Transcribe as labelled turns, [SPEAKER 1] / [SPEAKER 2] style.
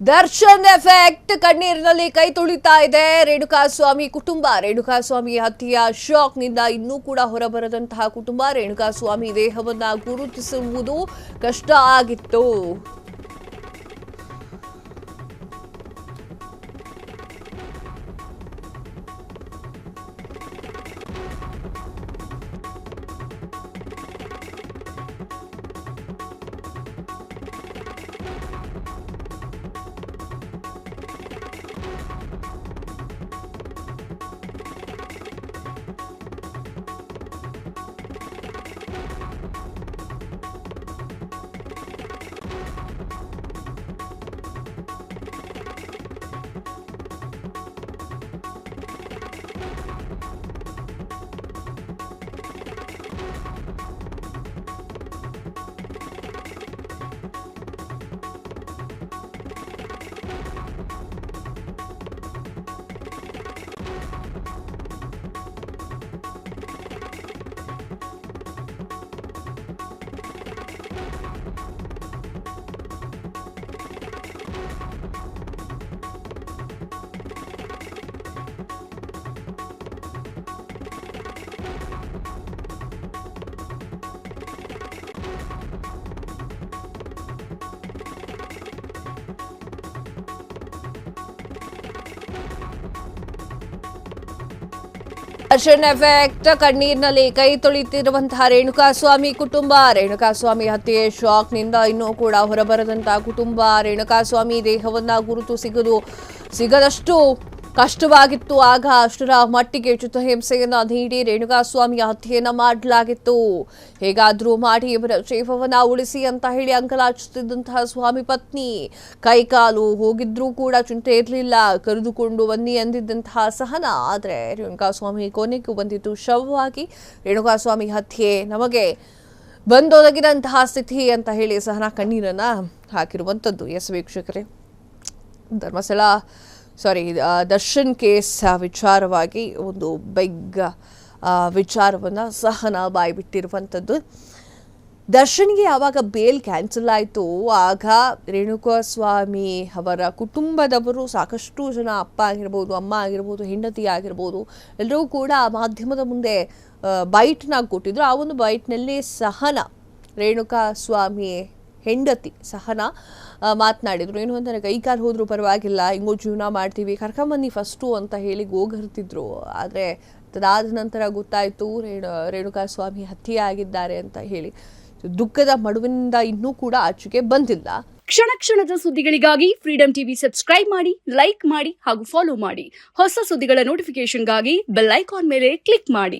[SPEAKER 1] Darshan effect ಕಣ್ಣೀರಿನಲ್ಲಿ ಕೈ ತುಳಿತಾ ಇದೆ ರೇಣುಕಾಸ್ವಾಮಿ ಕುಟುಂಬ. ರೇಣುಕಾಸ್ವಾಮಿ ಹತ್ಯೆಯ ಶಾಕ್ನಿಂದ ಇನ್ನೂ ಕೂಡ ಹೊರಬರದಂತಹ ಕುಟುಂಬ. ರೇಣುಕಾಸ್ವಾಮಿ ದೇಹವನ್ನ ಗುರುತಿಸುವುದು ಕಷ್ಟ ಆಗಿತ್ತು. ದರ್ಶನ್ ಎಫೆಕ್ಟ್ ಕಣ್ಣೀರಿನಲ್ಲಿ ಕೈ ತೊಳಿತಿರುವಂತಹ ರೇಣುಕಾಸ್ವಾಮಿ ಕುಟುಂಬ. ರೇಣುಕಾಸ್ವಾಮಿ ಹತ್ಯೆ ಶಾಕ್ನಿಂದ ಇನ್ನೂ ಕೂಡ ಹೊರಬರದಂತಹ ಕುಟುಂಬ. ರೇಣುಕಾಸ್ವಾಮಿ ದೇಹವನ್ನ ಗುರುತು ಸಿಗದಷ್ಟು ಕಷ್ಟವಾಗಿತ್ತು. ಆಗ ಅಷ್ಟರ ಮಟ್ಟಿಗೆ ಚಿತ್ರಹಿಂಸೆಯನ್ನ ನೀಡಿ ರೇಣುಕಾಸ್ವಾಮಿಯ ಹತ್ಯೆಯನ್ನ ಮಾಡಲಾಗಿತ್ತು. ಹೇಗಾದ್ರೂ ಮಾಡಿ ಇವರ ಜೀವವನ್ನ ಉಳಿಸಿ ಅಂತ ಹೇಳಿ ಅಂಗಲಾಚಿಸುತ್ತಿದ್ದಂತಹ ಸ್ವಾಮಿ ಪತ್ನಿ ಕೈಕಾಲು ಹೋಗಿದ್ರೂ ಕೂಡ ಚಿಂತೆ ಇರಲಿಲ್ಲ. ಕರೆದುಕೊಂಡು ಬನ್ನಿ ಅಂದಿದ್ದಂತಹ ಸಹನ. ಆದರೆ ರೇಣುಕಾಸ್ವಾಮಿ ಕೊನೆಗೂ ಬಂದಿದ್ದು ಶವವಾಗಿ. ರೇಣುಕಾಸ್ವಾಮಿ ಹತ್ಯೆ ನಮಗೆ ಬಂದೊದಗಿದಂತಹ ಸ್ಥಿತಿ ಅಂತ ಹೇಳಿ ಸಹನ ಕಣ್ಣೀರನ್ನ ಹಾಕಿರುವಂಥದ್ದು. ಎಸ್ ವೀಕ್ಷಕರೇ, ದರ್ಶನ್ ಕೇಸ್ ವಿಚಾರವಾಗಿ ಒಂದು ಬಿಗ್ ವಿಚಾರವನ್ನು ಸಹನ ಬಾಯ್ಬಿಟ್ಟಿರುವಂಥದ್ದು. ದರ್ಶನ್ಗೆ ಯಾವಾಗ ಬೇಲ್ ಕ್ಯಾನ್ಸಲ್ ಆಯಿತು ಆಗ ರೇಣುಕಾಸ್ವಾಮಿ ಅವರ ಕುಟುಂಬದವರು ಸಾಕಷ್ಟು ಜನ, ಅಪ್ಪ ಆಗಿರ್ಬೋದು, ಅಮ್ಮ ಆಗಿರ್ಬೋದು, ಹೆಂಡತಿ ಆಗಿರ್ಬೋದು, ಎಲ್ಲರೂ ಕೂಡ ಮಾಧ್ಯಮದ ಮುಂದೆ ಬೈಟ್ನ ಕೊಟ್ಟಿದ್ರು. ಆ ಒಂದು ಬೈಟ್ನಲ್ಲಿ ಸಹನ, ರೇಣುಕಾಸ್ವಾಮಿ ಹೆಂಡತಿ ಸಹನ ಮಾತನಾಡಿದ್ರು. ಏನು ಅಂತಾರೆ, ಕೈಕಾಲು ಹೋದ್ರೂ ಪರವಾಗಿಲ್ಲ, ಹಿಂಗೂ ಜೀವನ ಮಾಡ್ತೀವಿ, ಕರ್ಕೊಂಬನ್ನಿ ಫಸ್ಟು ಅಂತ ಹೇಳಿ ಗೋಗರ್ತಿದ್ರು. ಆದರೆ ಅದಾದ ನಂತರ ಗೊತ್ತಾಯಿತು ರೇಣುಕಾಸ್ವಾಮಿ ಹತ್ಯೆ ಆಗಿದ್ದಾರೆ ಅಂತ ಹೇಳಿ. ದುಃಖದ ಮಡುವಿನಿಂದ ಇನ್ನೂ ಕೂಡ ಆಚೆಗೆ ಬಂದಿಲ್ಲ.
[SPEAKER 2] ಕ್ಷಣ ಕ್ಷಣದ ಸುದ್ದಿಗಳಿಗಾಗಿ ಫ್ರೀಡಂ ಟಿವಿ ಸಬ್ಸ್ಕ್ರೈಬ್ ಮಾಡಿ, ಲೈಕ್ ಮಾಡಿ ಹಾಗೂ ಫಾಲೋ ಮಾಡಿ. ಹೊಸ ಸುದ್ದಿಗಳ ನೋಟಿಫಿಕೇಶನ್ಗಾಗಿ ಬೆಲ್ ಐಕಾನ್ ಮೇಲೆ ಕ್ಲಿಕ್ ಮಾಡಿ.